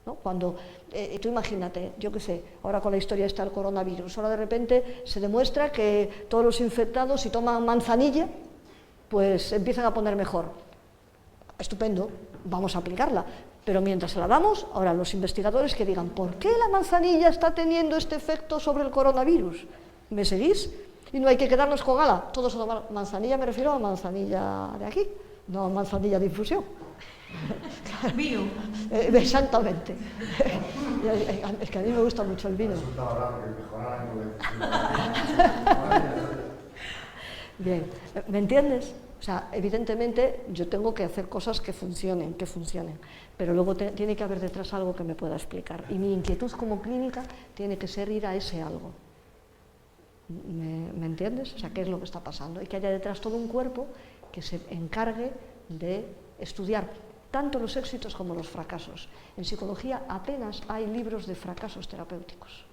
¿no? Cuando, tú imagínate, yo qué sé, ahora con la historia está el coronavirus, ahora de repente se demuestra que todos los infectados, si toman manzanilla, pues se empiezan a poner mejor. Estupendo, vamos a aplicarla. Pero mientras se la damos, ahora los investigadores que digan, ¿por qué la manzanilla está teniendo este efecto sobre el coronavirus? ¿Me seguís? Y no hay que quedarnos con ala, todos a tomar manzanilla, me refiero a manzanilla de aquí, no a manzanilla de infusión. Vino. Exactamente. Es que a mí me gusta mucho el vino. Bien, ¿me entiendes? O sea, evidentemente yo tengo que hacer cosas que funcionen, pero luego tiene que haber detrás algo que me pueda explicar. Y mi inquietud como clínica tiene que ser ir a ese algo. ¿Me entiendes? O sea, ¿qué es lo que está pasando? Y que haya detrás todo un cuerpo que se encargue de estudiar tanto los éxitos como los fracasos. En psicología apenas hay libros de fracasos terapéuticos.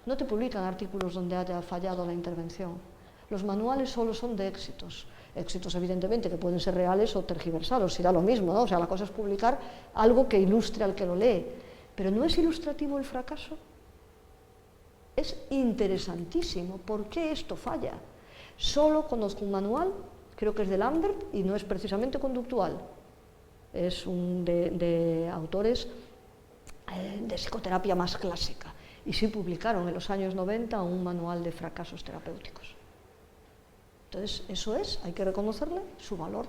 No te publican artículos donde haya fallado la intervención. Los manuales solo son de éxitos. Éxitos, evidentemente, que pueden ser reales o tergiversados, si da lo mismo, ¿no? O sea, la cosa es publicar algo que ilustre al que lo lee. Pero ¿no es ilustrativo el fracaso? Es interesantísimo. ¿Por qué esto falla? Solo conozco un manual, creo que es de Lambert, y no es precisamente conductual. Es de autores de psicoterapia más clásica. Y sí publicaron en los años 90 un manual de fracasos terapéuticos. Entonces, eso es, hay que reconocerle su valor.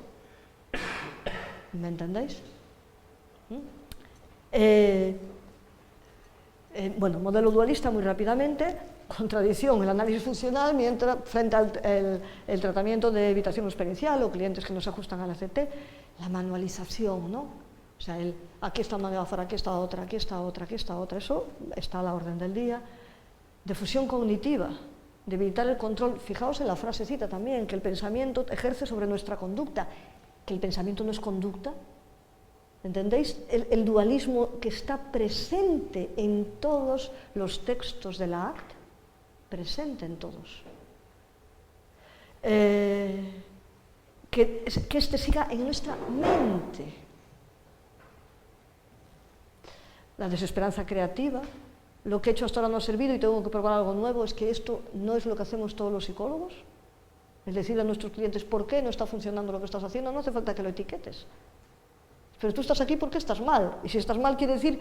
¿Me entendéis? Bueno, modelo dualista muy rápidamente, contradicción, el análisis funcional frente al tratamiento de evitación experiencial o clientes que no se ajustan al ACT, la manualización, ¿no? O sea, aquí está una metáfora, aquí está otra, aquí está otra, aquí está otra, eso está a la orden del día. Defusión cognitiva, debilitar el control, fijaos en la frasecita también, que el pensamiento ejerce sobre nuestra conducta, que el pensamiento no es conducta. ¿Entendéis? El dualismo que está presente en todos los textos de la ACT, presente en todos. Que este siga en nuestra mente. La desesperanza creativa, lo que he hecho hasta ahora no ha servido y tengo que probar algo nuevo, es que esto no es lo que hacemos todos los psicólogos. Es decirle a nuestros clientes, ¿por qué no está funcionando lo que estás haciendo? No hace falta que lo etiquetes. Pero tú estás aquí porque estás mal, y si estás mal quiere decir,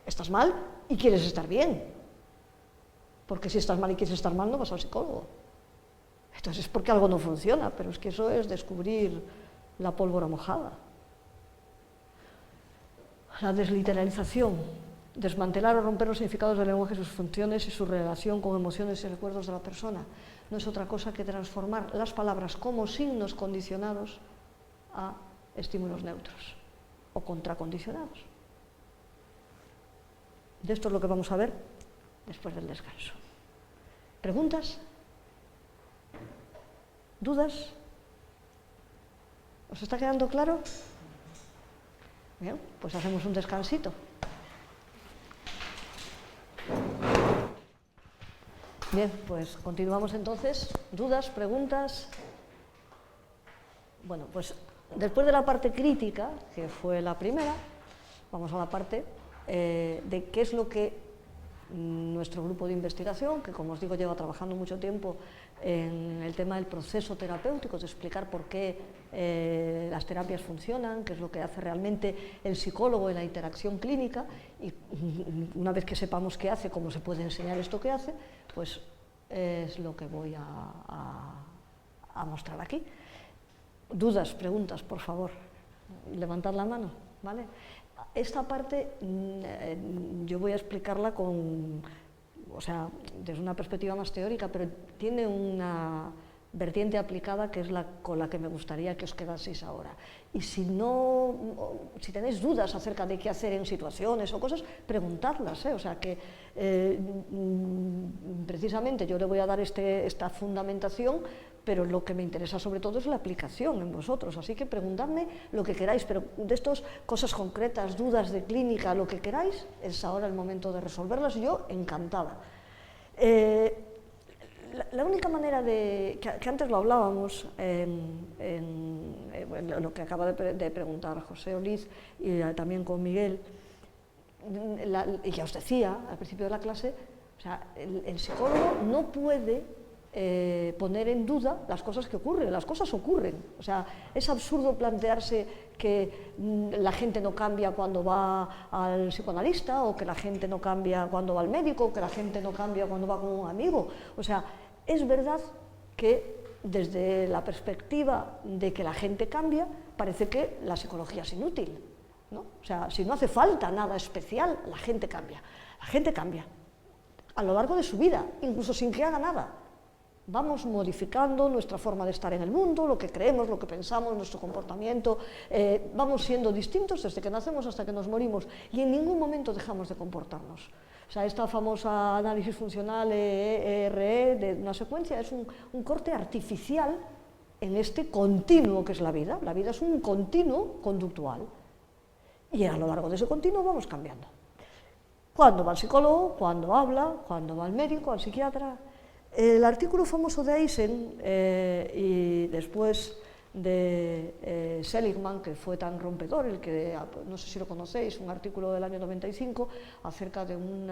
estás mal y quieres estar bien. Porque si estás mal y quieres estar mal no vas al psicólogo. Entonces es porque algo no funciona, pero es que eso es descubrir la pólvora mojada. La desliteralización, desmantelar o romper los significados del lenguaje, sus funciones y su relación con emociones y recuerdos de la persona. No es otra cosa que transformar las palabras como signos condicionados a estímulos neutros o contracondicionados. De esto es lo que vamos a ver después del descanso. ¿Preguntas? ¿Dudas? ¿Os está quedando claro? Bien, pues hacemos un descansito. Bien, pues continuamos entonces. ¿Dudas? ¿Preguntas? Bueno, pues después de la parte crítica, que fue la primera, vamos a la parte de qué es lo que nuestro grupo de investigación, que como os digo lleva trabajando mucho tiempo en el tema del proceso terapéutico, de explicar por qué las terapias funcionan, qué es lo que hace realmente el psicólogo en la interacción clínica, y una vez que sepamos qué hace, cómo se puede enseñar esto que hace, pues es lo que voy a mostrar aquí. ¿Dudas, preguntas, por favor? Levantad la mano, ¿vale? Esta parte yo voy a explicarla desde una perspectiva más teórica, pero tiene una vertiente aplicada que es con la que me gustaría que os quedaseis ahora. Y si tenéis dudas acerca de qué hacer en situaciones o cosas, preguntadlas, o sea que precisamente yo le voy a dar esta fundamentación, pero lo que me interesa sobre todo es la aplicación en vosotros, así que preguntadme lo que queráis, pero de estas cosas concretas, dudas de clínica, lo que queráis, es ahora el momento de resolverlas, yo encantada. La única manera que antes lo hablábamos en lo que acaba de preguntar José Oliz y también con Miguel, y ya os decía al principio de la clase, o sea, el psicólogo no puede poner en duda las cosas que ocurren, las cosas ocurren. O sea, es absurdo plantearse que la gente no cambia cuando va al psicoanalista, o que la gente no cambia cuando va al médico, o que la gente no cambia cuando va con un amigo. O sea, es verdad que desde la perspectiva de que la gente cambia, parece que la psicología es inútil, ¿no? O sea, si no hace falta nada especial, la gente cambia. La gente cambia a lo largo de su vida, incluso sin que haga nada. Vamos modificando nuestra forma de estar en el mundo, lo que creemos, lo que pensamos, nuestro comportamiento, vamos siendo distintos desde que nacemos hasta que nos morimos, y en ningún momento dejamos de comportarnos. O sea, esta famosa análisis funcional ERE de una secuencia es un corte artificial en este continuo que es la vida. La vida es un continuo conductual, y a lo largo de ese continuo vamos cambiando. Cuando va al psicólogo, cuando habla, cuando va al médico, al psiquiatra. El artículo famoso de Eysen y después de Seligman, que fue tan rompedor, el que, no sé si lo conocéis, un artículo del año 95 acerca de un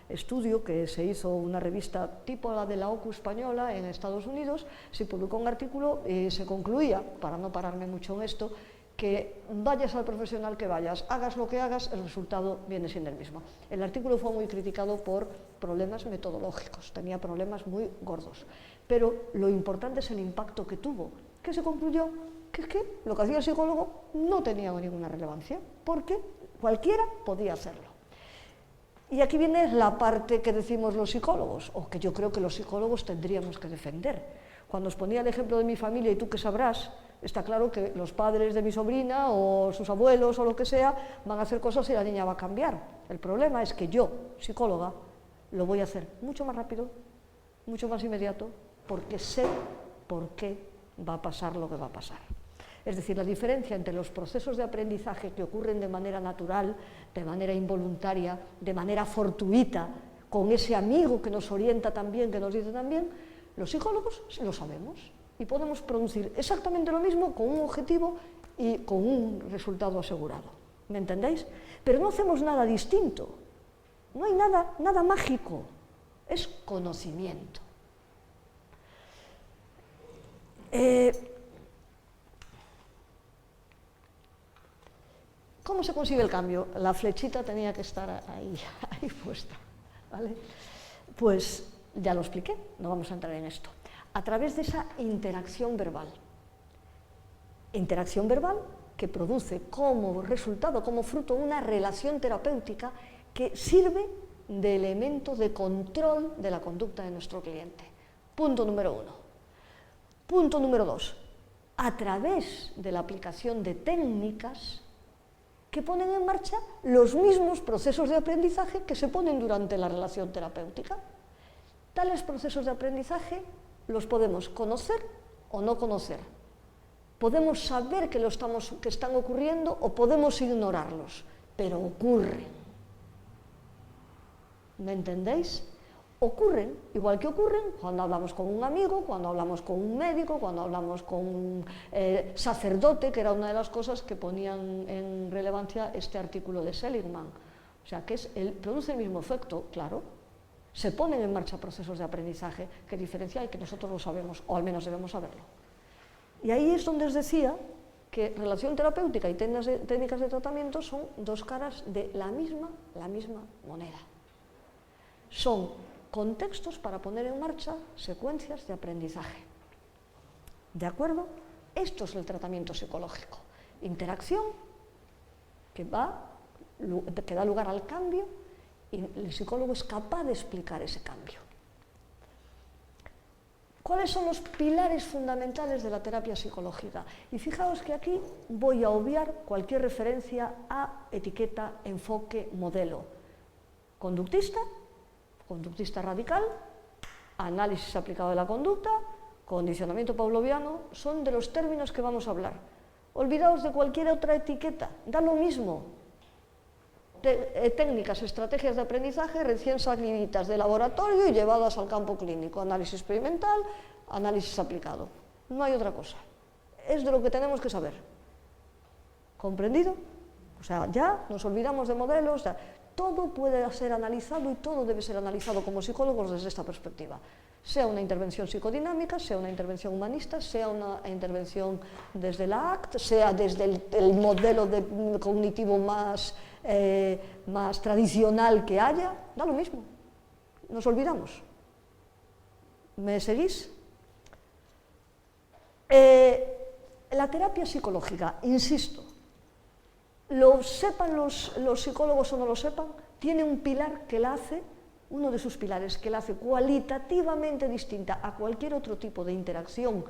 estudio que se hizo, una revista tipo la de la OCU española en Estados Unidos, se publicó un artículo y se concluía, para no pararme mucho en esto, que vayas al profesional que vayas, hagas lo que hagas, el resultado viene siendo el mismo. El artículo fue muy criticado por problemas metodológicos, tenía problemas muy gordos, pero lo importante es el impacto que tuvo, que se concluyó que es que lo que hacía el psicólogo no tenía ninguna relevancia, porque cualquiera podía hacerlo. Y aquí viene la parte que decimos los psicólogos, o que yo creo que los psicólogos tendríamos que defender. Cuando os ponía el ejemplo de mi familia, y tú que sabrás, está claro que los padres de mi sobrina o sus abuelos o lo que sea van a hacer cosas y la niña va a cambiar. El problema es que yo, psicóloga, lo voy a hacer mucho más rápido, mucho más inmediato, porque sé por qué va a pasar lo que va a pasar. Es decir, la diferencia entre los procesos de aprendizaje que ocurren de manera natural, de manera involuntaria, de manera fortuita, con ese amigo que nos orienta también, que nos dice también, los psicólogos lo sabemos. Y podemos producir exactamente lo mismo con un objetivo y con un resultado asegurado. ¿Me entendéis? Pero no hacemos nada distinto. No hay nada mágico. Es conocimiento. ¿Cómo se consigue el cambio? La flechita tenía que estar ahí puesta, ¿vale? Pues ya lo expliqué, no vamos a entrar en esto. A través de esa interacción verbal. Interacción verbal que produce como resultado, como fruto, una relación terapéutica que sirve de elemento de control de la conducta de nuestro cliente. Punto número 1. Punto número 2. A través de la aplicación de técnicas que ponen en marcha los mismos procesos de aprendizaje que se ponen durante la relación terapéutica. Tales procesos de aprendizaje los podemos conocer o no conocer. Podemos saber que están ocurriendo o podemos ignorarlos, pero ocurren. ¿Me entendéis? Ocurren, igual que ocurren cuando hablamos con un amigo, cuando hablamos con un médico, cuando hablamos con un sacerdote, que era una de las cosas que ponían en relevancia este artículo de Seligman. O sea, que produce el mismo efecto, claro. Se ponen en marcha procesos de aprendizaje que diferencian y que nosotros lo sabemos, o al menos debemos saberlo. Y ahí es donde os decía que relación terapéutica y técnicas de tratamiento son dos caras de la misma moneda. Son contextos para poner en marcha secuencias de aprendizaje. ¿De acuerdo? Esto es el tratamiento psicológico. Interacción que da lugar al cambio, y el psicólogo es capaz de explicar ese cambio. ¿Cuáles son los pilares fundamentales de la terapia psicológica? Y fijaos que aquí voy a obviar cualquier referencia a etiqueta, enfoque, modelo. Conductista, conductista radical, análisis aplicado de la conducta, condicionamiento pavloviano, son de los términos que vamos a hablar. Olvidaos de cualquier otra etiqueta, da lo mismo. Técnicas, estrategias de aprendizaje recién salidas de laboratorio y llevadas al campo clínico, análisis experimental, análisis aplicado. No hay otra cosa. Es de lo que tenemos que saber. ¿Comprendido? O sea, ya nos olvidamos de modelos. Todo puede ser analizado y todo debe ser analizado como psicólogos desde esta perspectiva. Sea una intervención psicodinámica, sea una intervención humanista, sea una intervención desde la ACT, sea desde el modelo cognitivo más tradicional que haya, da lo mismo. Nos olvidamos. ¿Me seguís? La terapia psicológica, insisto, lo sepan los psicólogos o no lo sepan, tiene un pilar que la hace, uno de sus pilares que la hace cualitativamente distinta a cualquier otro tipo de interacción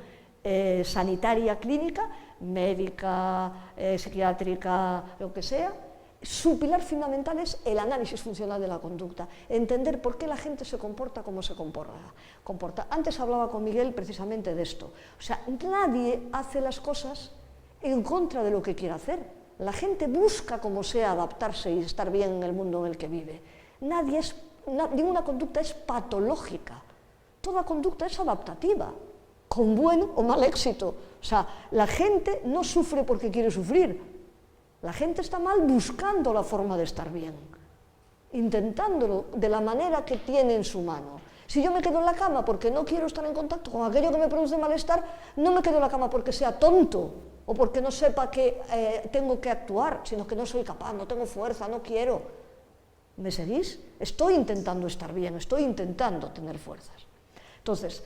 sanitaria, clínica, médica, psiquiátrica, lo que sea. Su pilar fundamental es el análisis funcional de la conducta, entender por qué la gente se comporta como se comporta. Antes hablaba con Miguel precisamente de esto. O sea, nadie hace las cosas en contra de lo que quiere hacer. La gente busca como sea adaptarse y estar bien en el mundo en el que vive. Ninguna conducta es patológica. Toda conducta es adaptativa, con buen o mal éxito. O sea, la gente no sufre porque quiere sufrir. La gente está mal buscando la forma de estar bien, intentándolo de la manera que tiene en su mano. Si yo me quedo en la cama porque no quiero estar en contacto con aquello que me produce malestar, no me quedo en la cama porque sea tonto o porque no sepa que tengo que actuar, sino que no soy capaz, no tengo fuerza, no quiero. ¿Me seguís? Estoy intentando estar bien, estoy intentando tener fuerzas. Entonces,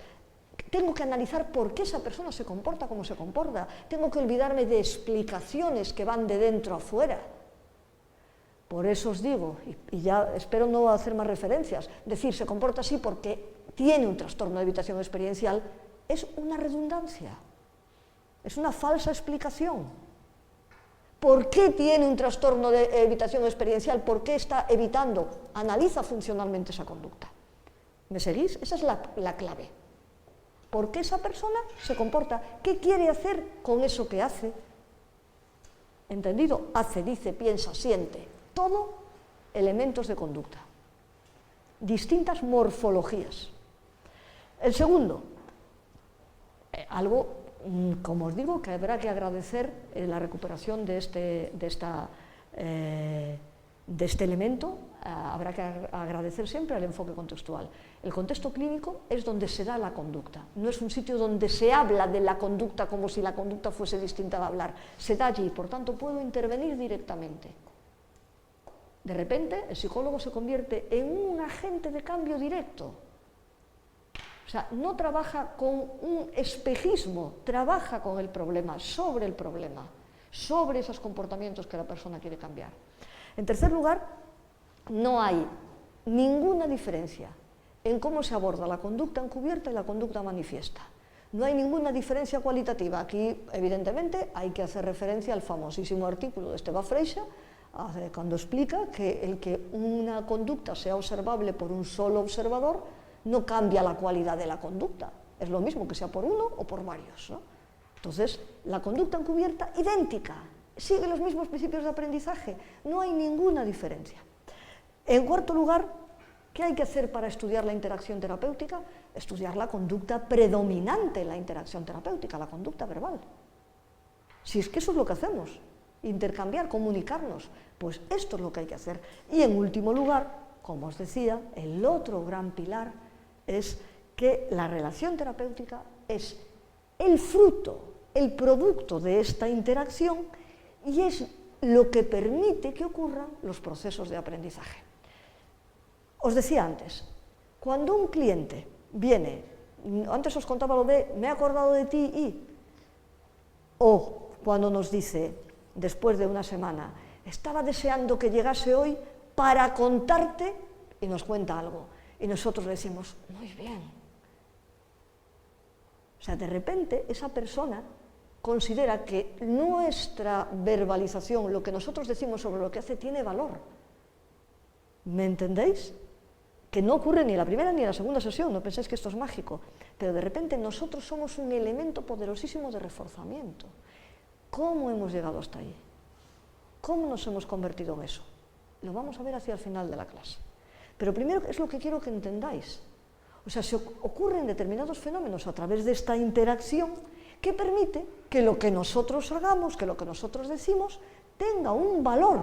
tengo que analizar por qué esa persona se comporta como se comporta. Tengo que olvidarme de explicaciones que van de dentro a fuera. Por eso os digo, y ya espero no hacer más referencias, decir se comporta así porque tiene un trastorno de evitación experiencial es una redundancia, es una falsa explicación. ¿Por qué tiene un trastorno de evitación experiencial? ¿Por qué está evitando? Analiza funcionalmente esa conducta. ¿Me seguís? Esa es la clave. ¿Por qué esa persona se comporta? ¿Qué quiere hacer con eso que hace? ¿Entendido? Hace, dice, piensa, siente. Todo elementos de conducta. Distintas morfologías. El segundo, algo, como os digo, que habrá que agradecer la recuperación de este elemento, habrá que agradecer siempre el enfoque contextual. El contexto clínico es donde se da la conducta, no es un sitio donde se habla de la conducta como si la conducta fuese distinta de hablar, se da allí, por tanto puedo intervenir directamente. De repente el psicólogo se convierte en un agente de cambio directo, o sea, no trabaja con un espejismo, trabaja con el problema, sobre esos comportamientos que la persona quiere cambiar. En tercer lugar, no hay ninguna diferencia en cómo se aborda la conducta encubierta y la conducta manifiesta. No hay ninguna diferencia cualitativa. Aquí, evidentemente, hay que hacer referencia al famosísimo artículo de Esteve Freixa, cuando explica que el que una conducta sea observable por un solo observador no cambia la cualidad de la conducta. Es lo mismo que sea por uno o por varios, ¿no? Entonces, la conducta encubierta, idéntica, sigue los mismos principios de aprendizaje, no hay ninguna diferencia. En cuarto lugar, ¿qué hay que hacer para estudiar la interacción terapéutica? Estudiar la conducta predominante en la interacción terapéutica, la conducta verbal. Si es que eso es lo que hacemos, intercambiar, comunicarnos, pues esto es lo que hay que hacer. Y en último lugar, como os decía, el otro gran pilar es que la relación terapéutica es el fruto, el producto de esta interacción y es lo que permite que ocurran los procesos de aprendizaje. Os decía antes, cuando un cliente viene, antes os contaba lo de me he acordado de ti y, o cuando nos dice, después de una semana, estaba deseando que llegase hoy para contarte y nos cuenta algo. Y nosotros le decimos, muy bien. O sea, de repente esa persona considera que nuestra verbalización, lo que nosotros decimos sobre lo que hace, tiene valor. ¿Me entendéis? Que no ocurre ni en la primera ni en la segunda sesión, no penséis que esto es mágico, pero de repente nosotros somos un elemento poderosísimo de reforzamiento. ¿Cómo hemos llegado hasta ahí? ¿Cómo nos hemos convertido en eso? Lo vamos a ver hacia el final de la clase. Pero primero es lo que quiero que entendáis. O sea, se ocurren determinados fenómenos a través de esta interacción que permite que lo que nosotros hagamos, que lo que nosotros decimos, tenga un valor.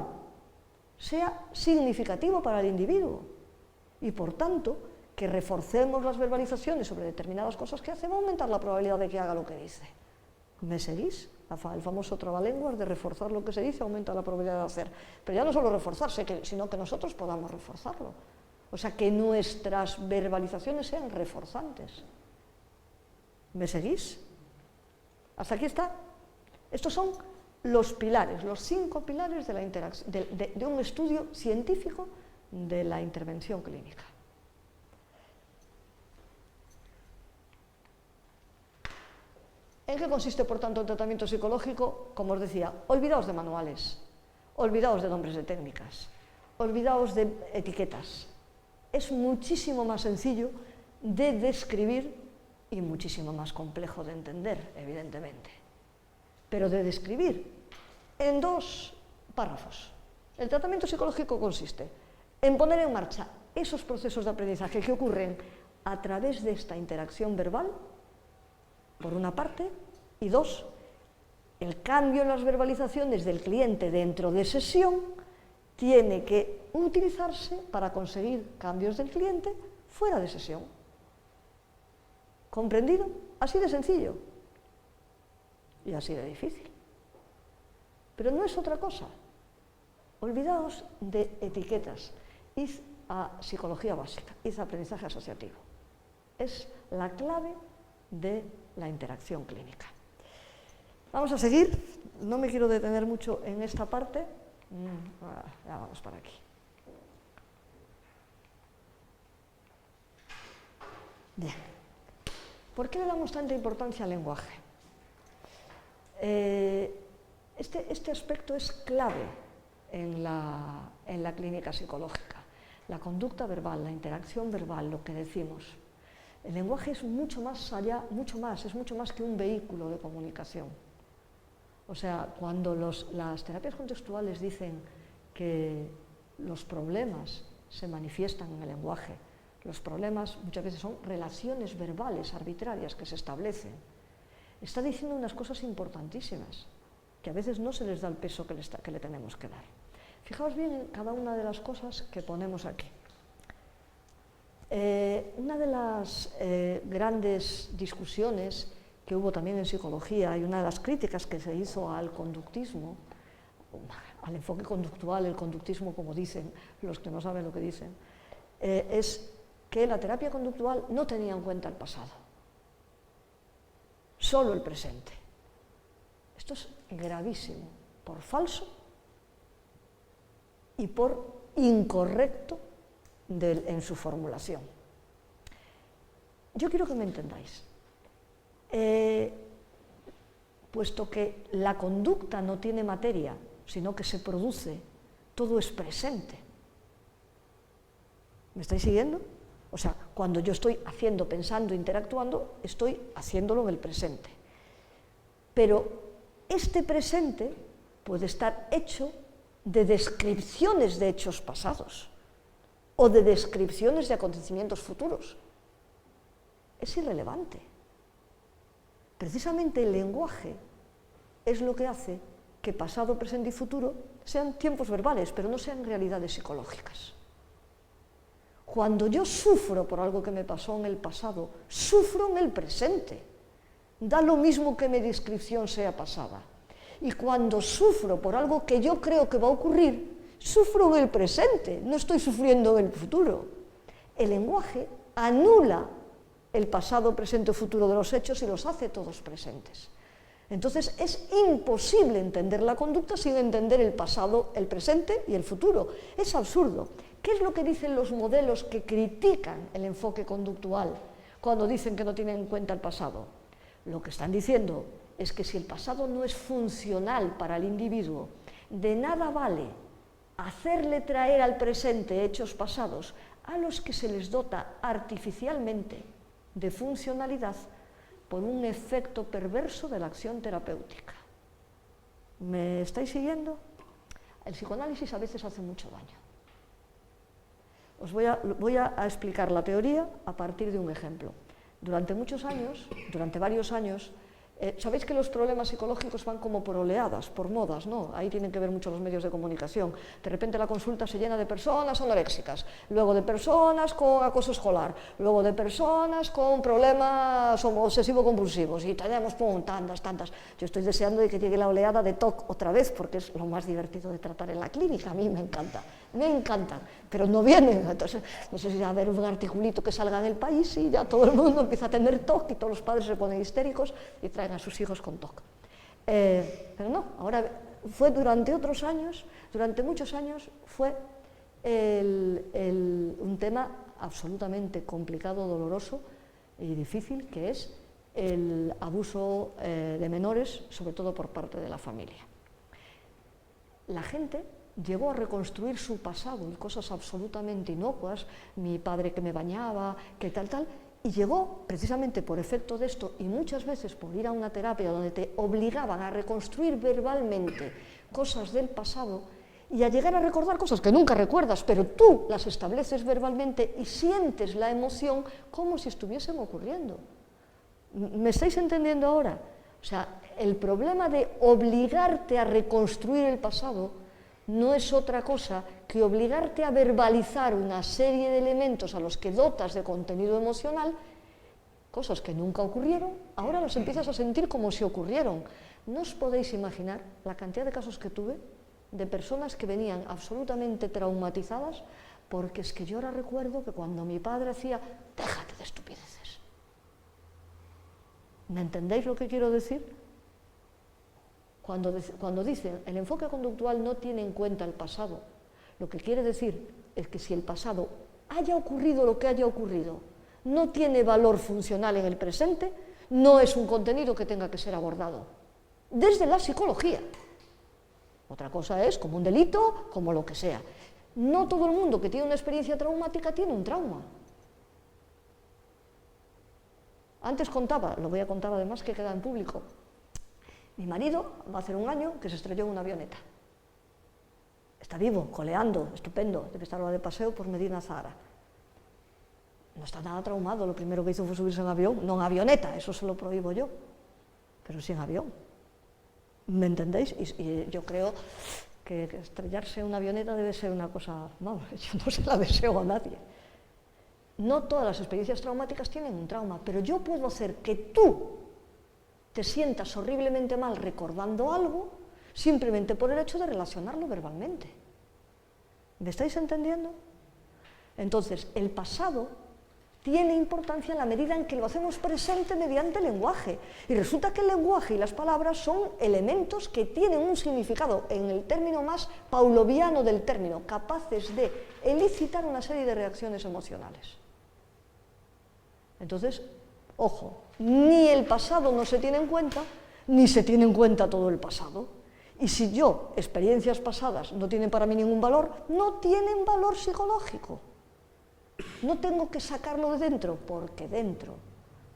sea significativo para el individuo y, por tanto, que reforcemos las verbalizaciones sobre determinadas cosas que hacen, va a aumentar la probabilidad de que haga lo que dice. ¿Me seguís? El famoso trabalenguas de reforzar lo que se dice aumenta la probabilidad de hacer. Pero ya no solo reforzarse, sino que nosotros podamos reforzarlo. O sea, que nuestras verbalizaciones sean reforzantes. ¿Me seguís? ¿Hasta aquí está? Estos son los pilares, los 5 pilares de, la de un estudio científico de la intervención clínica. ¿En qué consiste, por tanto, el tratamiento psicológico? Como os decía, olvidaos de manuales, olvidaos de nombres de técnicas, olvidaos de etiquetas. Es muchísimo más sencillo de describir y muchísimo más complejo de entender, evidentemente. Pero de describir en 2 párrafos. El tratamiento psicológico consiste en poner en marcha esos procesos de aprendizaje que ocurren a través de esta interacción verbal, por una parte, y 2, el cambio en las verbalizaciones del cliente dentro de sesión tiene que utilizarse para conseguir cambios del cliente fuera de sesión. ¿Comprendido? Así de sencillo y así de difícil. Pero no es otra cosa. Olvidaos de etiquetas. Id a psicología básica, id a aprendizaje asociativo. Es la clave de la interacción clínica. Vamos a seguir, no me quiero detener mucho en esta parte, ya vamos para aquí. Bien, ¿por qué le damos tanta importancia al lenguaje? Este aspecto es clave en la clínica psicológica, la conducta verbal, la interacción verbal, lo que decimos. El lenguaje es mucho más allá, es mucho más que un vehículo de comunicación. O sea, cuando las terapias contextuales dicen que los problemas se manifiestan en el lenguaje, los problemas muchas veces son relaciones verbales arbitrarias que se establecen, está diciendo unas cosas importantísimas, que a veces no se les da el peso que le tenemos que dar. Fijaos bien en cada una de las cosas que ponemos aquí. Una de las grandes discusiones que hubo también en psicología y una de las críticas que se hizo al conductismo, al enfoque conductual, el conductismo como dicen los que no saben lo que dicen, es que la terapia conductual no tenía en cuenta el pasado, solo el presente. Esto es gravísimo, por falso y por incorrecto en su formulación. Yo quiero que me entendáis. Puesto que la conducta no tiene materia, sino que se produce, todo es presente. ¿Me estáis siguiendo? O sea, cuando yo estoy haciendo, pensando, interactuando, estoy haciéndolo en el presente. Pero este presente puede estar hecho de descripciones de hechos pasados o de descripciones de acontecimientos futuros. Es irrelevante. Precisamente el lenguaje es lo que hace que pasado, presente y futuro sean tiempos verbales, pero no sean realidades psicológicas. Cuando yo sufro por algo que me pasó en el pasado, sufro en el presente. Da lo mismo que mi descripción sea pasada. Y cuando sufro por algo que yo creo que va a ocurrir, sufro en el presente, no estoy sufriendo en el futuro. El lenguaje anula el pasado, presente o futuro de los hechos y los hace todos presentes. Entonces es imposible entender la conducta sin entender el pasado, el presente y el futuro. Es absurdo. ¿Qué es lo que dicen los modelos que critican el enfoque conductual cuando dicen que no tienen en cuenta el pasado? Lo que están diciendo es que si el pasado no es funcional para el individuo, de nada vale hacerle traer al presente hechos pasados a los que se les dota artificialmente de funcionalidad por un efecto perverso de la acción terapéutica. ¿Me estáis siguiendo? El psicoanálisis a veces hace mucho daño. Os voy a explicar la teoría a partir de un ejemplo. Durante varios años, Sabéis que los problemas psicológicos van como por oleadas, por modas, ¿no? Ahí tienen que ver mucho los medios de comunicación. De repente la consulta se llena de personas anoréxicas, luego de personas con acoso escolar, luego de personas con problemas obsesivo-compulsivos, y tenemos tantas. Yo estoy deseando de que llegue la oleada de TOC otra vez, porque es lo más divertido de tratar en la clínica. A mí me encantan, pero no vienen. Entonces, no sé si va a haber un articulito que salga en El País y ya todo el mundo empieza a tener TOC y todos los padres se ponen histéricos y traen a sus hijos con TOC. Pero no, ahora fue durante muchos años, fue un tema absolutamente complicado, doloroso y difícil, que es el abuso de menores, sobre todo por parte de la familia. La gente llegó a reconstruir su pasado y cosas absolutamente inocuas, mi padre que me bañaba, que tal, y llegó, precisamente por efecto de esto, y muchas veces por ir a una terapia donde te obligaban a reconstruir verbalmente cosas del pasado y a llegar a recordar cosas que nunca recuerdas, pero tú las estableces verbalmente y sientes la emoción como si estuviesen ocurriendo. ¿Me estáis entendiendo ahora? O sea, el problema de obligarte a reconstruir el pasado no es otra cosa que obligarte a verbalizar una serie de elementos a los que dotas de contenido emocional, cosas que nunca ocurrieron, ahora las empiezas a sentir como si ocurrieron. No os podéis imaginar la cantidad de casos que tuve de personas que venían absolutamente traumatizadas, porque es que yo ahora recuerdo que cuando mi padre hacía, déjate de estupideces. ¿Me entendéis lo que quiero decir? Cuando dicen el enfoque conductual no tiene en cuenta el pasado, lo que quiere decir es que si el pasado haya ocurrido lo que haya ocurrido, no tiene valor funcional en el presente, no es un contenido que tenga que ser abordado desde la psicología. Otra cosa es como un delito, como lo que sea. No todo el mundo que tiene una experiencia traumática tiene un trauma. Antes contaba, lo voy a contar además que queda en público. Mi marido va a hacer un año que se estrelló en una avioneta. Está vivo, coleando, estupendo, debe estar ahora de paseo por Medina Zahara. No está nada traumado, lo primero que hizo fue subirse en avión, no en avioneta, eso se lo prohíbo yo, pero sí en avión. ¿Me entendéis? Y yo creo que estrellarse en una avioneta debe ser una cosa, vamos, yo no se la deseo a nadie. No todas las experiencias traumáticas tienen un trauma, pero yo puedo hacer que tú te sientas horriblemente mal recordando algo simplemente por el hecho de relacionarlo verbalmente. ¿Me estáis entendiendo? Entonces, el pasado tiene importancia en la medida en que lo hacemos presente mediante el lenguaje. Y resulta que el lenguaje y las palabras son elementos que tienen un significado, en el término más pavloviano del término, capaces de elicitar una serie de reacciones emocionales. Entonces, ojo, ni el pasado no se tiene en cuenta, ni se tiene en cuenta todo el pasado. Y si yo, experiencias pasadas, no tienen para mí ningún valor, no tienen valor psicológico. No tengo que sacarlo de dentro, porque dentro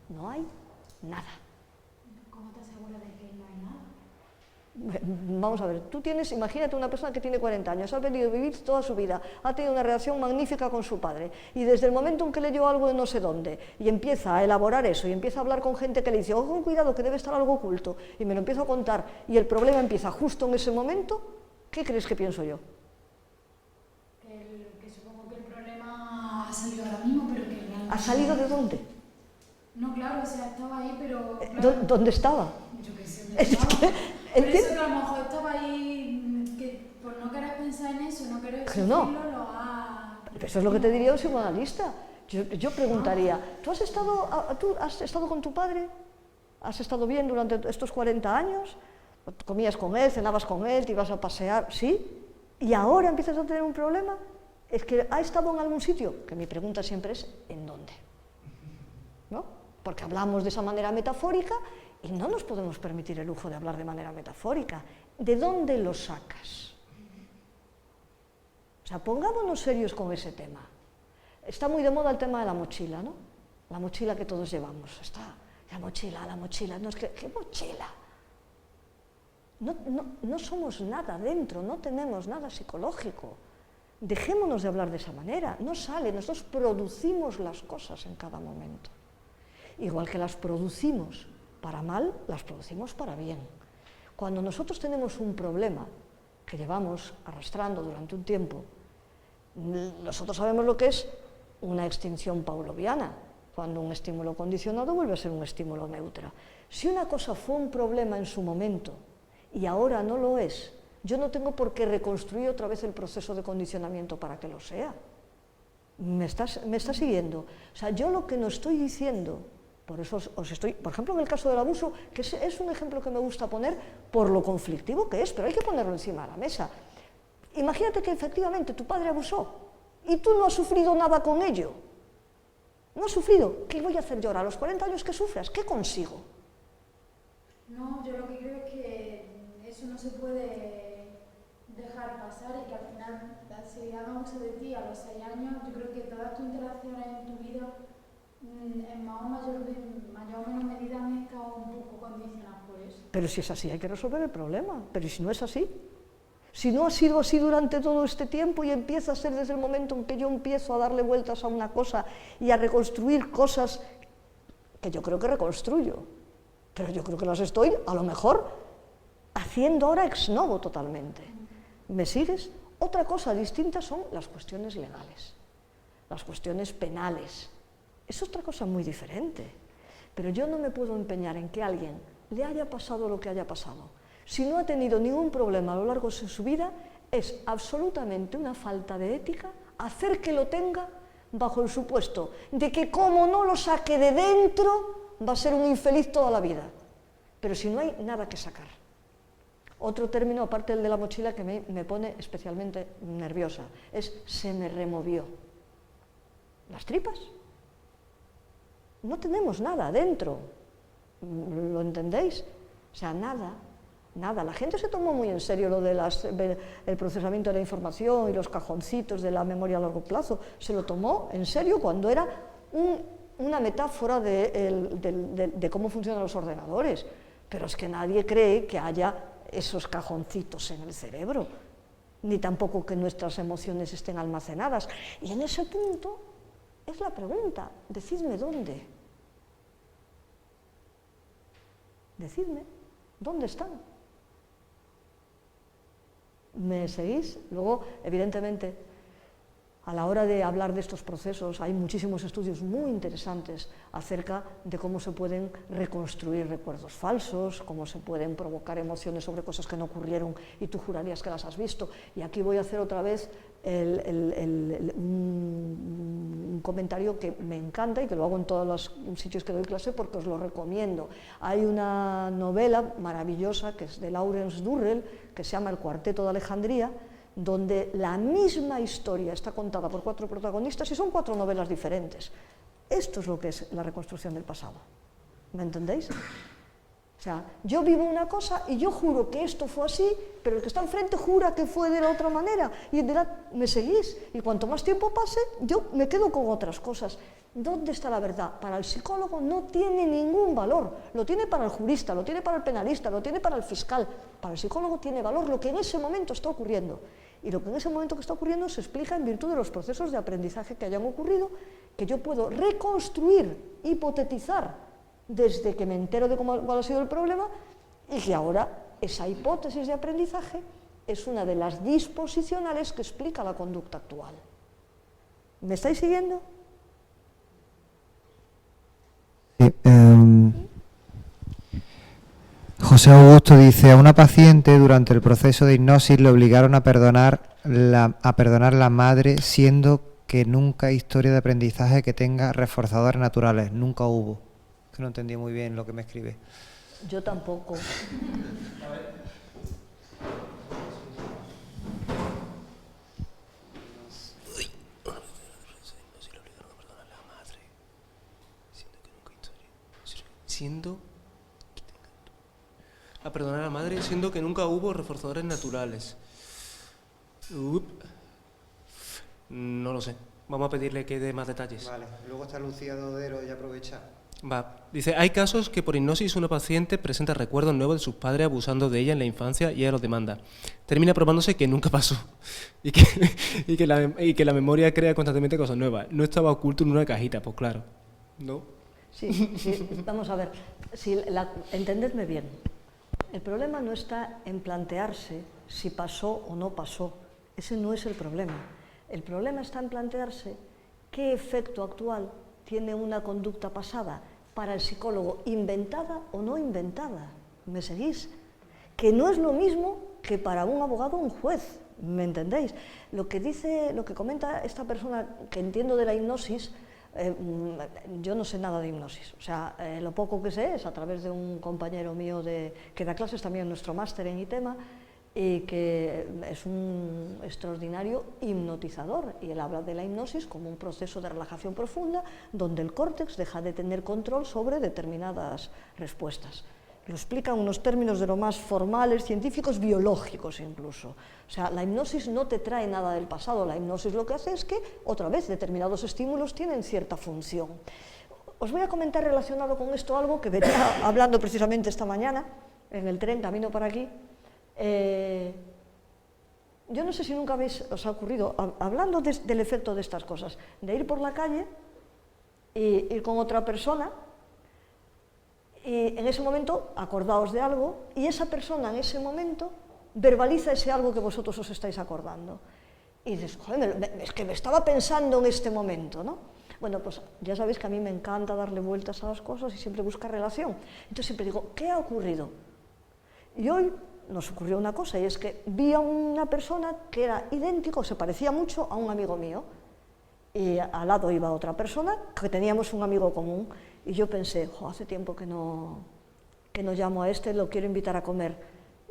no hay nada. ¿Cómo te aseguras de que no hay nada? Vamos a ver, tú tienes, imagínate una persona que tiene 40 años, ha venido a vivir toda su vida, ha tenido una relación magnífica con su padre, y desde el momento en que leyó algo de no sé dónde, y empieza a elaborar eso, y empieza a hablar con gente que le dice, ojo, cuidado, que debe estar algo oculto, y me lo empiezo a contar, y el problema empieza justo en ese momento, ¿qué crees que pienso yo? Que supongo que el problema ha salido ahora mismo, pero que realmente... ¿Ha salido de dónde? No, claro, o sea, estaba ahí, pero... Claro, ¿Dónde estaba? yo qué sé, ¿dónde estaba? Por eso que a lo mejor estaba ahí, que por no querer pensar en eso, no querer sufrirlo, lo ha... Eso es lo que te diría un psicoanalista. Yo preguntaría, ¿tú has estado con tu padre? ¿Has estado bien durante estos 40 años? ¿Comías con él, cenabas con él, te ibas a pasear? ¿Sí? ¿Y ahora empiezas a tener un problema? Es que ha estado en algún sitio, que mi pregunta siempre es, ¿en dónde? ¿No? Porque hablamos de esa manera metafórica y no nos podemos permitir el lujo de hablar de manera metafórica. ¿De dónde lo sacas? O sea, pongámonos serios con ese tema. Está muy de moda el tema de la mochila, ¿no? La mochila que todos llevamos. Está la mochila. No, es que, ¿qué mochila? No somos nada dentro, no tenemos nada psicológico. Dejémonos de hablar de esa manera. No sale, nosotros producimos las cosas en cada momento. Igual que las producimos para mal, las producimos para bien. Cuando nosotros tenemos un problema que llevamos arrastrando durante un tiempo, nosotros sabemos lo que es una extinción pavloviana, cuando un estímulo condicionado vuelve a ser un estímulo neutro. Si una cosa fue un problema en su momento y ahora no lo es, yo no tengo por qué reconstruir otra vez el proceso de condicionamiento para que lo sea. ¿Me estás siguiendo? O sea, yo lo que no estoy diciendo, por eso por ejemplo, en el caso del abuso, que es un ejemplo que me gusta poner por lo conflictivo que es, pero hay que ponerlo encima de la mesa. Imagínate que efectivamente tu padre abusó y tú no has sufrido nada con ello. No has sufrido. ¿Qué voy a hacer yo ahora? A los 40 años que sufras, ¿qué consigo? No, yo lo que creo es que eso no se puede dejar pasar y que al final se haga uso de ti a los 6 años. Yo creo que todas tus interacciones en tu vida en más o mayor o menor medida han estado un poco condicionadas por eso. Pero si es así, hay que resolver el problema. Pero si no es así, si no ha sido así durante todo este tiempo y empieza a ser desde el momento en que yo empiezo a darle vueltas a una cosa y a reconstruir cosas que yo creo que reconstruyo, pero yo creo que las estoy, a lo mejor, haciendo ahora ex novo totalmente. ¿Me sigues? Otra cosa distinta son las cuestiones legales, las cuestiones penales. Es otra cosa muy diferente. Pero yo no me puedo empeñar en que a alguien le haya pasado lo que haya pasado. Si no ha tenido ningún problema a lo largo de su vida, es absolutamente una falta de ética hacer que lo tenga bajo el supuesto de que como no lo saque de dentro, va a ser un infeliz toda la vida. Pero si no hay nada que sacar. Otro término, aparte del de la mochila, que me pone especialmente nerviosa, es se me removió. ¿Las tripas? No tenemos nada dentro. ¿Lo entendéis? O sea, nada. La gente se tomó muy en serio lo de el procesamiento de la información y los cajoncitos de la memoria a largo plazo. Se lo tomó en serio cuando era una metáfora de cómo funcionan los ordenadores. Pero es que nadie cree que haya esos cajoncitos en el cerebro, ni tampoco que nuestras emociones estén almacenadas. Y en ese punto es la pregunta, decidme dónde. Decidme, ¿dónde están? ¿Me seguís? Luego, evidentemente, a la hora de hablar de estos procesos hay muchísimos estudios muy interesantes acerca de cómo se pueden reconstruir recuerdos falsos, cómo se pueden provocar emociones sobre cosas que no ocurrieron y tú jurarías que las has visto. Y aquí voy a hacer otra vez un comentario que me encanta y que lo hago en todos los sitios que doy clase porque os lo recomiendo. Hay una novela maravillosa que es de Lawrence Durrell que se llama El Cuarteto de Alejandría, donde la misma historia está contada por 4 protagonistas y son 4 novelas diferentes. Esto es lo que es la reconstrucción del pasado. ¿Me entendéis? O sea, yo vivo una cosa y yo juro que esto fue así, pero el que está enfrente jura que fue de la otra manera. Y en verdad me seguís. Y cuanto más tiempo pase, yo me quedo con otras cosas. ¿Dónde está la verdad? Para el psicólogo no tiene ningún valor. Lo tiene para el jurista, lo tiene para el penalista, lo tiene para el fiscal. Para el psicólogo tiene valor lo que en ese momento está ocurriendo. Y lo que en ese momento que está ocurriendo se explica en virtud de los procesos de aprendizaje que hayan ocurrido, que yo puedo reconstruir, hipotetizar, desde que me entero de cuál ha sido el problema, y que ahora esa hipótesis de aprendizaje es una de las disposicionales que explica la conducta actual. ¿Me estáis siguiendo? Sí, José Augusto dice, a una paciente durante el proceso de hipnosis le obligaron a perdonar la madre, siendo que nunca hay historia de aprendizaje que tenga reforzadores naturales, nunca hubo. Que no entendí muy bien lo que me escribe. Yo tampoco. A perdonar a la madre, siendo que nunca hubo reforzadores naturales. No lo sé. Vamos a pedirle que dé más detalles. Vale, luego está Lucía Dodero y aprovecha. Va. Dice, hay casos que por hipnosis una paciente presenta recuerdos nuevos de sus padres abusando de ella en la infancia y ella los demanda. Termina probándose que nunca pasó y que la memoria crea constantemente cosas nuevas. No estaba oculto en una cajita, pues claro. ¿No? Sí, vamos a ver, entendedme bien. El problema no está en plantearse si pasó o no pasó. Ese no es el problema. El problema está en plantearse qué efecto actual tiene una conducta pasada para el psicólogo, inventada o no inventada. ¿Me seguís? Que no es lo mismo que para un abogado o un juez, ¿me entendéis? Lo que comenta esta persona, que entiendo de la hipnosis, yo no sé nada de hipnosis, o sea, lo poco que sé es a través de un compañero mío que da clases también en nuestro máster en ITEMA, y que es un extraordinario hipnotizador, y él habla de la hipnosis como un proceso de relajación profunda donde el córtex deja de tener control sobre determinadas respuestas. Lo explica en unos términos de lo más formales, científicos, biológicos incluso. O sea, la hipnosis no te trae nada del pasado, la hipnosis lo que hace es que, otra vez, determinados estímulos tienen cierta función. Os voy a comentar relacionado con esto algo que venía hablando precisamente esta mañana, en el tren, camino para aquí. Yo no sé si nunca os ha ocurrido, hablando del efecto de estas cosas, de ir por la calle y ir con otra persona, y en ese momento acordaos de algo, y esa persona en ese momento verbaliza ese algo que vosotros os estáis acordando. Y dices, joder, es que me estaba pensando en este momento, ¿no? Bueno, pues ya sabéis que a mí me encanta darle vueltas a las cosas y siempre buscar relación. Entonces siempre digo, ¿qué ha ocurrido? Y hoy nos ocurrió una cosa, y es que vi a una persona que era idéntico, se parecía mucho a un amigo mío, y al lado iba otra persona que teníamos un amigo común, y yo pensé, hace tiempo que no llamo a este, lo quiero invitar a comer.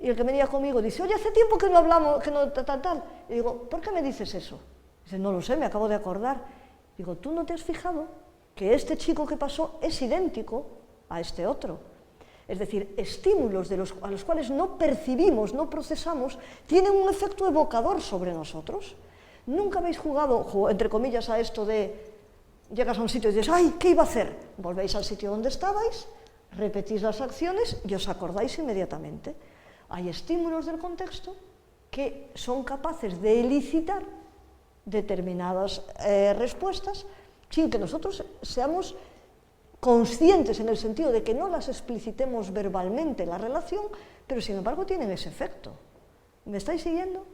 Y el que venía conmigo dice, oye, hace tiempo que no hablamos, que no tal. Y digo, ¿por qué me dices eso? Dice, no lo sé, me acabo de acordar. Digo, ¿tú no te has fijado que este chico que pasó es idéntico a este otro? Es decir, estímulos a los cuales no percibimos, no procesamos, tienen un efecto evocador sobre nosotros. ¿Nunca habéis jugado, entre comillas, a esto de llegas a un sitio y dices, ¡ay, qué iba a hacer! Volvéis al sitio donde estabais, repetís las acciones y os acordáis inmediatamente. Hay estímulos del contexto que son capaces de elicitar determinadas respuestas sin que nosotros seamos conscientes en el sentido de que no las explicitemos verbalmente la relación, pero sin embargo tienen ese efecto. ¿Me estáis siguiendo?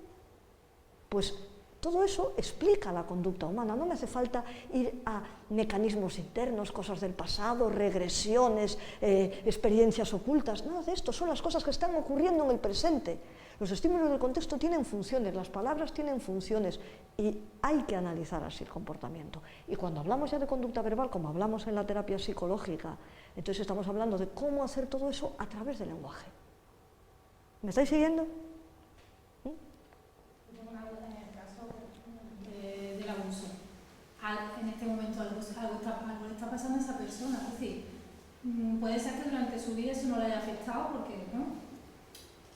Pues todo eso explica la conducta humana, no me hace falta ir a mecanismos internos, cosas del pasado, regresiones, experiencias ocultas, nada de esto, son las cosas que están ocurriendo en el presente. Los estímulos del contexto tienen funciones, las palabras tienen funciones y hay que analizar así el comportamiento. Y cuando hablamos ya de conducta verbal, como hablamos en la terapia psicológica, entonces estamos hablando de cómo hacer todo eso a través del lenguaje. ¿Me estáis siguiendo? Del abuso. En este momento algo le está pasando a esa persona. Es decir, puede ser que durante su vida eso no le haya afectado, porque no,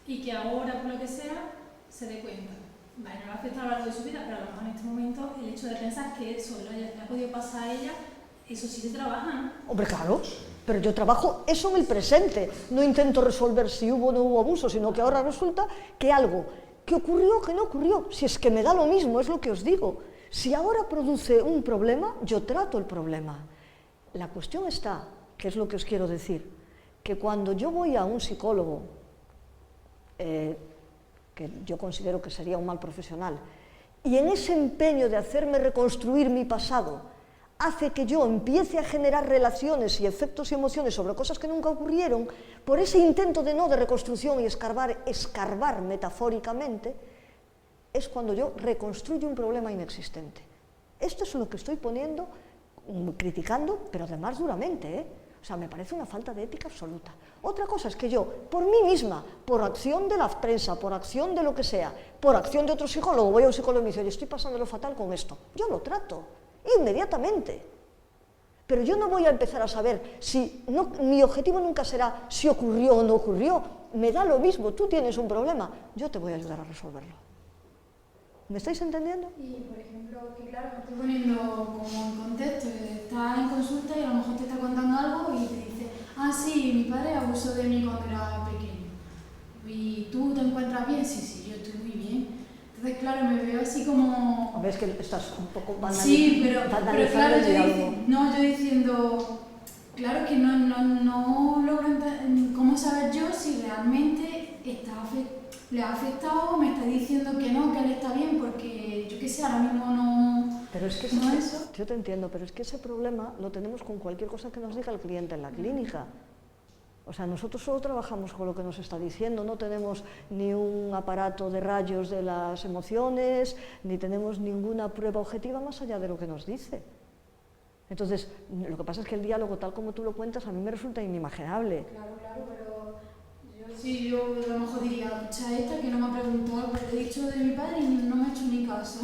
y que ahora, por lo que sea, se dé cuenta. Vale, no le ha afectado a lo largo de su vida, pero a lo mejor en este momento el hecho de pensar que eso le ha podido pasar a ella, eso sí se trabaja, ¿no? Hombre, claro, pero yo trabajo eso en el presente. No intento resolver si hubo o no hubo abuso, sino que ahora resulta que algo que ocurrió, que no ocurrió. Si es que me da lo mismo, es lo que os digo. Si ahora produce un problema, yo trato el problema. La cuestión está, que es lo que os quiero decir, que cuando yo voy a un psicólogo, que yo considero que sería un mal profesional, y en ese empeño de hacerme reconstruir mi pasado, hace que yo empiece a generar relaciones y efectos y emociones sobre cosas que nunca ocurrieron, por ese intento de reconstrucción y escarbar metafóricamente, es cuando yo reconstruyo un problema inexistente. Esto es lo que estoy poniendo, criticando, pero además duramente, ¿eh? O sea, me parece una falta de ética absoluta. Otra cosa es que yo, por mí misma, por acción de la prensa, por acción de lo que sea, por acción de otro psicólogo, voy a un psicólogo y me dice, oye, estoy pasándolo fatal con esto. Yo lo trato, inmediatamente. Pero yo no voy a empezar a saber si, mi objetivo nunca será si ocurrió o no ocurrió. Me da lo mismo, tú tienes un problema, yo te voy a ayudar a resolverlo. ¿Me estáis entendiendo? Y, por ejemplo, que claro, me estoy poniendo como en contexto, que estás en consulta y a lo mejor te está contando algo y te dice, ah, sí, mi padre abusó de mí cuando era pequeño. ¿Y tú te encuentras bien? Sí, yo estoy muy bien. Entonces, claro, me veo así como... Ves que estás un poco banalizando. Sí, pero claro, yo diciendo, Claro que no logro cómo saber yo si realmente le ha afectado o me está diciendo que no, que él está bien, porque yo qué sé, ahora mismo no... Pero es que no eso. yo te entiendo, pero es que ese problema lo tenemos con cualquier cosa que nos diga el cliente en la clínica. O sea, nosotros solo trabajamos con lo que nos está diciendo, no tenemos ni un aparato de rayos de las emociones, ni tenemos ninguna prueba objetiva más allá de lo que nos dice. Entonces, lo que pasa es que el diálogo, tal como tú lo cuentas, a mí me resulta inimaginable. Claro, pero yo a lo mejor diría, mucha esta que no me ha preguntado algo que he dicho de mi padre y no me ha hecho ni caso.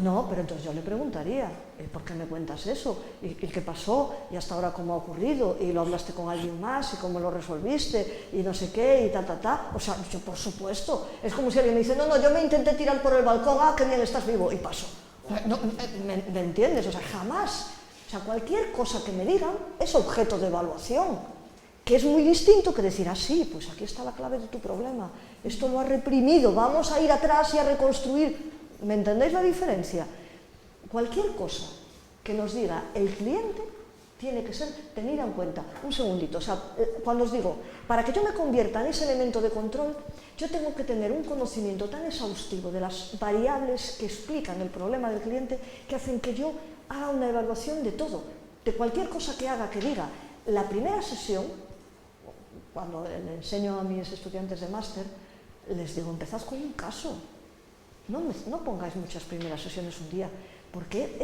No, pero entonces yo le preguntaría, ¿por qué me cuentas eso? ¿Y qué pasó? ¿Y hasta ahora cómo ha ocurrido? ¿Y lo hablaste con alguien más? ¿Y cómo lo resolviste? Y no sé qué, y ta. O sea, yo por supuesto. Es como si alguien me dice, no, yo me intenté tirar por el balcón, qué bien, estás vivo, y paso. No, ¿me entiendes? O sea, jamás. O sea, cualquier cosa que me digan es objeto de evaluación, que es muy distinto que decir, sí, pues aquí está la clave de tu problema, esto lo ha reprimido, vamos a ir atrás y a reconstruir. ¿Me entendéis la diferencia? Cualquier cosa que nos diga el cliente tiene que ser tenida en cuenta. Un segundito, o sea, cuando os digo, para que yo me convierta en ese elemento de control, yo tengo que tener un conocimiento tan exhaustivo de las variables que explican el problema del cliente que hacen que yo haga una evaluación de todo, de cualquier cosa que haga, que diga. La primera sesión, cuando le enseño a mis estudiantes de máster, les digo, empezad con un caso. No pongáis muchas primeras sesiones un día, porque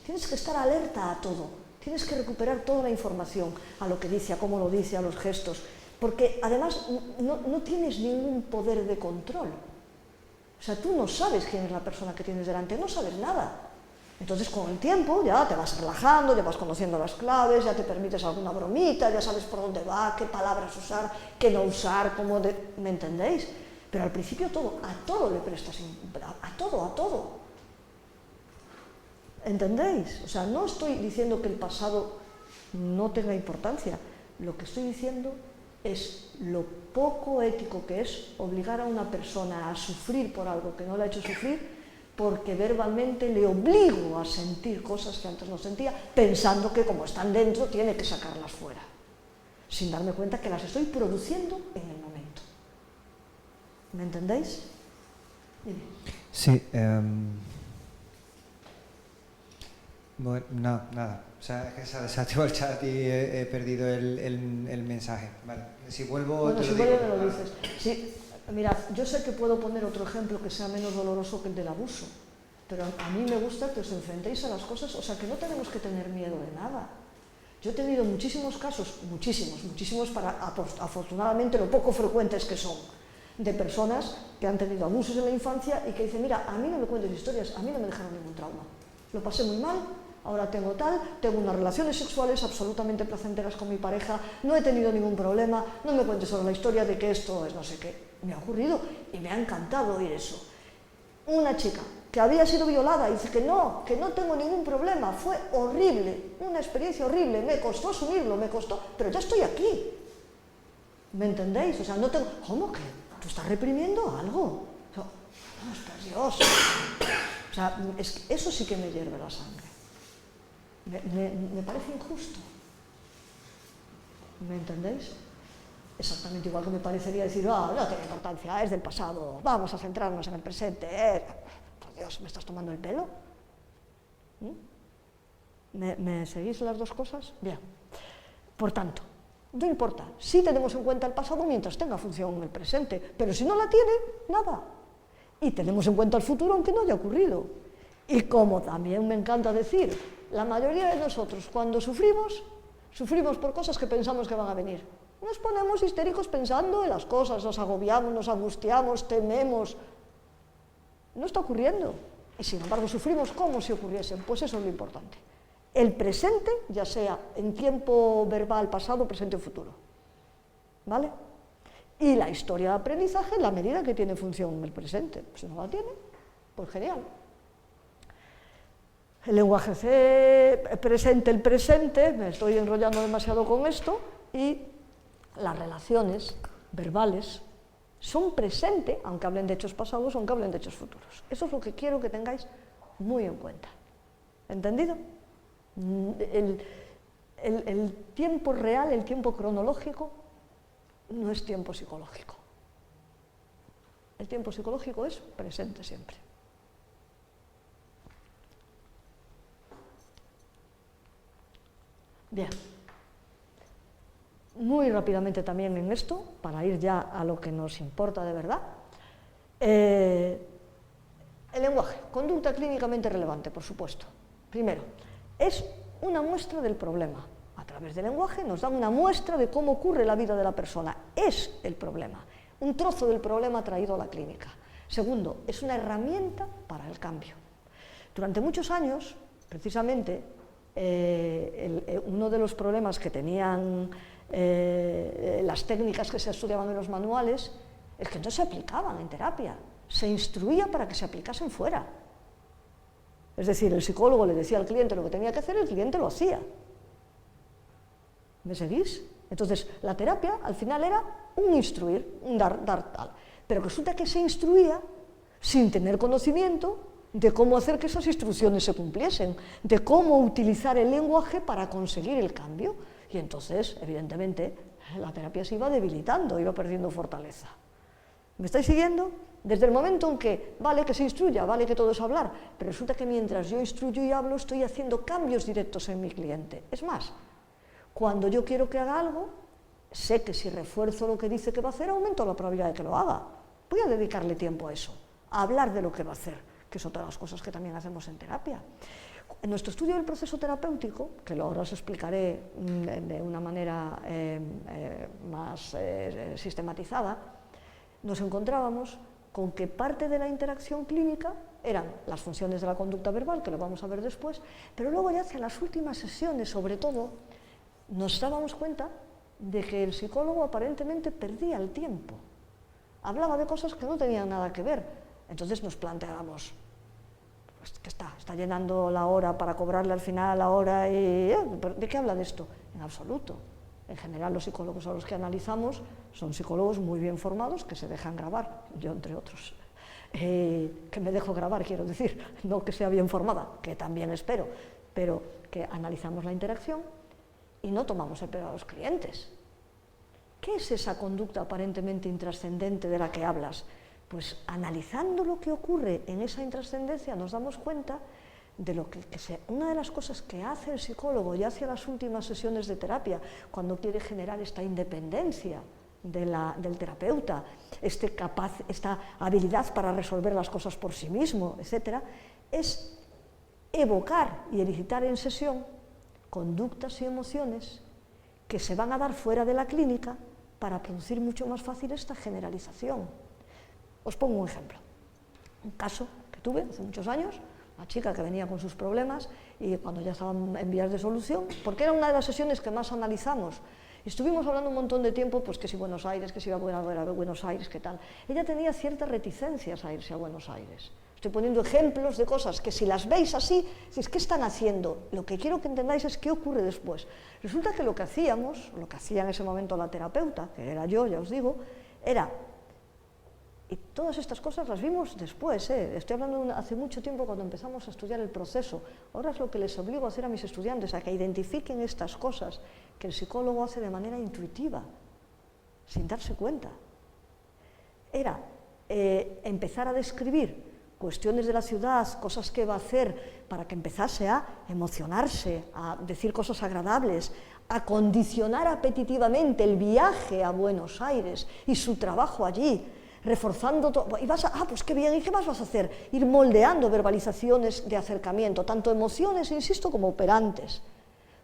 tienes que estar alerta a todo, tienes que recuperar toda la información, a lo que dice, a cómo lo dice, a los gestos, porque además no tienes ningún poder de control. O sea, tú no sabes quién es la persona que tienes delante, no sabes nada. Entonces, con el tiempo ya te vas relajando, ya vas conociendo las claves, ya te permites alguna bromita, ya sabes por dónde va, qué palabras usar, qué no usar, ¿me entendéis? Pero al principio a todo le prestas, a todo. ¿Entendéis? O sea, no estoy diciendo que el pasado no tenga importancia, lo que estoy diciendo es lo poco ético que es obligar a una persona a sufrir por algo que no le ha hecho sufrir, porque verbalmente le obligo a sentir cosas que antes no sentía, pensando que como están dentro tiene que sacarlas fuera, sin darme cuenta que las estoy produciendo en el momento. ¿Me entendéis? Dime. Sí. Bueno, no, nada. O sea, es que se ha desactivado el chat y he perdido el mensaje. Vale. Si vuelvo, bueno, te si lo digo. Me lo dices. Sí, mirad, yo sé que puedo poner otro ejemplo que sea menos doloroso que el del abuso, pero a mí me gusta que os enfrentéis a las cosas, o sea, que no tenemos que tener miedo de nada. Yo he tenido muchísimos casos, muchísimos afortunadamente lo poco frecuentes que son, de personas que han tenido abusos en la infancia y que dicen, mira, a mí no me cuentes historias, a mí no me dejaron ningún trauma. Lo pasé muy mal, ahora tengo unas relaciones sexuales absolutamente placenteras con mi pareja, no he tenido ningún problema, no me cuentes solo la historia de que esto es no sé qué. Me ha ocurrido y me ha encantado oír eso. Una chica que había sido violada y dice que no tengo ningún problema, fue horrible, una experiencia horrible, me costó asumirlo, pero ya estoy aquí. ¿Me entendéis? O sea, no tengo... ¿Cómo que? ¿Tú estás reprimiendo algo? No, por Dios. O sea, eso sí que me hierve la sangre. Me parece injusto. ¿Me entendéis? Exactamente igual que me parecería decir, no tiene importancia, es del pasado, vamos a centrarnos en el presente. Por Dios, ¿me estás tomando el pelo? ¿Me seguís las dos cosas? Bien. Por tanto, no importa, sí tenemos en cuenta el pasado mientras tenga función en el presente, pero si no la tiene, nada. Y tenemos en cuenta el futuro aunque no haya ocurrido. Y como también me encanta decir, la mayoría de nosotros cuando sufrimos por cosas que pensamos que van a venir. Nos ponemos histéricos pensando en las cosas, nos agobiamos, nos angustiamos, tememos. No está ocurriendo. Y sin embargo sufrimos como si ocurriesen. Pues eso es lo importante. El presente, ya sea en tiempo verbal, pasado, presente o futuro. ¿Vale? Y la historia de aprendizaje en la medida que tiene función en el presente. Si no la tiene, pues genial. El lenguaje presente, el presente, me estoy enrollando demasiado con esto, y las relaciones verbales son presente, aunque hablen de hechos pasados, aunque hablen de hechos futuros. Eso es lo que quiero que tengáis muy en cuenta. ¿Entendido? el tiempo real, el tiempo cronológico, no es tiempo psicológico. El tiempo psicológico es presente siempre. Bien. Muy rápidamente también en esto, para ir ya a lo que nos importa de verdad. El lenguaje, conducta clínicamente relevante, por supuesto. Primero, es una muestra del problema. A través del lenguaje nos dan una muestra de cómo ocurre la vida de la persona. Es el problema, un trozo del problema traído a la clínica. Segundo, es una herramienta para el cambio. Durante muchos años, precisamente, uno de los problemas que tenían las técnicas que se estudiaban en los manuales es que no se aplicaban en terapia, se instruía para que se aplicasen fuera. Es decir, el psicólogo le decía al cliente lo que tenía que hacer, el cliente lo hacía. ¿Me seguís? Entonces, la terapia al final era un instruir, un dar tal. Pero resulta que se instruía sin tener conocimiento de cómo hacer que esas instrucciones se cumpliesen, de cómo utilizar el lenguaje para conseguir el cambio. Y entonces, evidentemente, la terapia se iba debilitando, iba perdiendo fortaleza. ¿Me estáis siguiendo? Desde el momento en que vale que se instruya, vale que todo es hablar, pero resulta que mientras yo instruyo y hablo, estoy haciendo cambios directos en mi cliente. Es más, cuando yo quiero que haga algo, sé que si refuerzo lo que dice que va a hacer, aumento la probabilidad de que lo haga. Voy a dedicarle tiempo a eso, a hablar de lo que va a hacer, que es otra de las cosas que también hacemos en terapia. En nuestro estudio del proceso terapéutico, que ahora os explicaré de una manera más sistematizada, nos encontrábamos con que parte de la interacción clínica eran las funciones de la conducta verbal, que lo vamos a ver después, pero luego ya hacia las últimas sesiones, sobre todo, nos dábamos cuenta de que el psicólogo aparentemente perdía el tiempo. Hablaba de cosas que no tenían nada que ver. Entonces nos planteábamos, pues, que está llenando la hora para cobrarle al final la hora y... ¿De qué habla de esto? En absoluto. En general, los psicólogos a los que analizamos son psicólogos muy bien formados que se dejan grabar, yo entre otros. Que me dejo grabar, quiero decir, no que sea bien formada, que también espero, pero que analizamos la interacción y no tomamos el pelo a los clientes. ¿Qué es esa conducta aparentemente intrascendente de la que hablas? Pues analizando lo que ocurre en esa intrascendencia nos damos cuenta de lo que una de las cosas que hace el psicólogo ya hacia las últimas sesiones de terapia, cuando quiere generar esta independencia del terapeuta, esta habilidad para resolver las cosas por sí mismo, etc., es evocar y elicitar en sesión conductas y emociones que se van a dar fuera de la clínica para producir mucho más fácil esta generalización. Os pongo un ejemplo. Un caso que tuve hace muchos años, una chica que venía con sus problemas y cuando ya estaban en vías de solución, porque era una de las sesiones que más analizamos, estuvimos hablando un montón de tiempo, pues que si Buenos Aires, que si iba a ver a Buenos Aires, qué tal. Ella tenía ciertas reticencias a irse a Buenos Aires. Estoy poniendo ejemplos de cosas que si las veis así, decís, ¿qué están haciendo? Lo que quiero que entendáis es qué ocurre después. Resulta que lo que hacíamos, lo que hacía en ese momento la terapeuta, que era yo, ya os digo, era... Y todas estas cosas las vimos después, estoy hablando hace mucho tiempo cuando empezamos a estudiar el proceso. Ahora es lo que les obligo a hacer a mis estudiantes, a que identifiquen estas cosas que el psicólogo hace de manera intuitiva, sin darse cuenta. Era empezar a describir cuestiones de la ciudad, cosas que va a hacer para que empezase a emocionarse, a decir cosas agradables, a condicionar apetitivamente el viaje a Buenos Aires y su trabajo allí, reforzando todo, y vas a, pues qué bien, ¿y qué más vas a hacer? Ir moldeando verbalizaciones de acercamiento, tanto emociones, insisto, como operantes,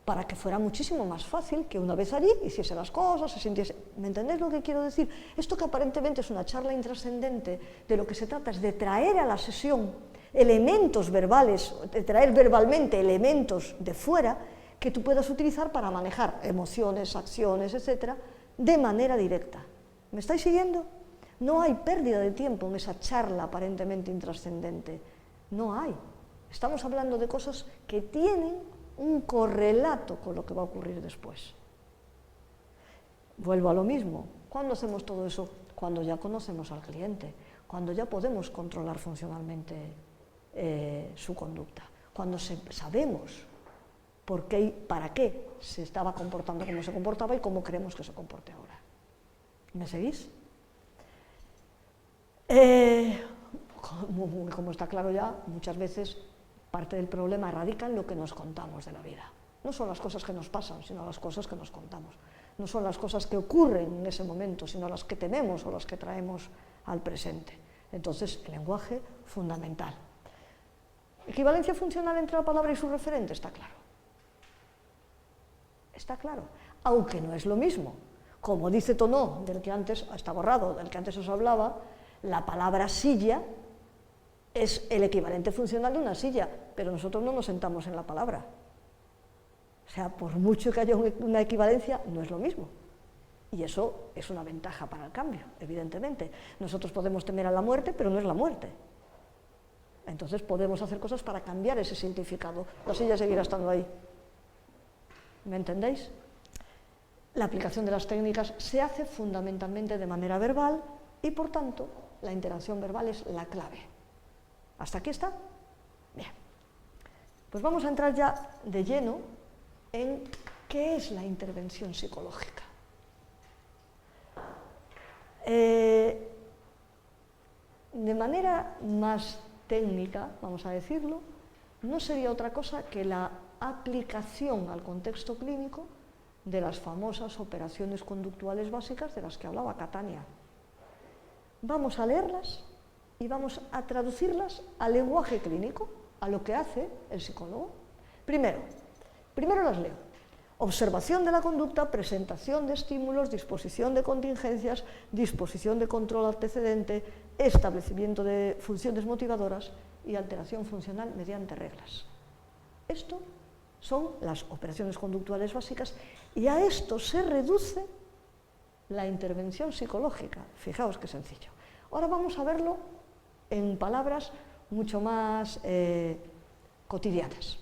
para que fuera muchísimo más fácil que una vez allí hiciese las cosas, se sintiese... ¿Me entendéis lo que quiero decir? Esto que aparentemente es una charla intrascendente, de lo que se trata es de traer a la sesión elementos verbales, de traer verbalmente elementos de fuera que tú puedas utilizar para manejar emociones, acciones, etcétera, de manera directa. ¿Me estáis siguiendo? No hay pérdida de tiempo en esa charla aparentemente intrascendente. No hay. Estamos hablando de cosas que tienen un correlato con lo que va a ocurrir después. Vuelvo a lo mismo. ¿Cuándo hacemos todo eso? Cuando ya conocemos al cliente, cuando ya podemos controlar funcionalmente su conducta, cuando sabemos por qué y para qué se estaba comportando como se comportaba y cómo queremos que se comporte ahora. ¿Me seguís? Como está claro ya, muchas veces parte del problema radica en lo que nos contamos de la vida. No son las cosas que nos pasan, sino las cosas que nos contamos. No son las cosas que ocurren en ese momento, sino las que tenemos o las que traemos al presente. Entonces, el lenguaje, fundamental. ¿Equivalencia funcional entre la palabra y su referente? Está claro. Está claro, aunque no es lo mismo. Como dice Tonó, del que antes, está borrado, del que antes os hablaba, la palabra silla es el equivalente funcional de una silla, pero nosotros no nos sentamos en la palabra. O sea, por mucho que haya una equivalencia, no es lo mismo. Y eso es una ventaja para el cambio, evidentemente. Nosotros podemos temer a la muerte, pero no es la muerte. Entonces podemos hacer cosas para cambiar ese significado. La silla seguirá estando ahí. ¿Me entendéis? La aplicación de las técnicas se hace fundamentalmente de manera verbal y, por tanto, la interacción verbal es la clave. ¿Hasta aquí está? Bien. Pues vamos a entrar ya de lleno en qué es la intervención psicológica. De manera más técnica, vamos a decirlo, no sería otra cosa que la aplicación al contexto clínico de las famosas operaciones conductuales básicas de las que hablaba Catania. Vamos a leerlas y vamos a traducirlas al lenguaje clínico, a lo que hace el psicólogo. Primero las leo. Observación de la conducta, presentación de estímulos, disposición de contingencias, disposición de control antecedente, establecimiento de funciones motivadoras y alteración funcional mediante reglas. Esto son las operaciones conductuales básicas y a esto se reduce la intervención psicológica. Fijaos qué sencillo. Ahora vamos a verlo en palabras mucho más cotidianas.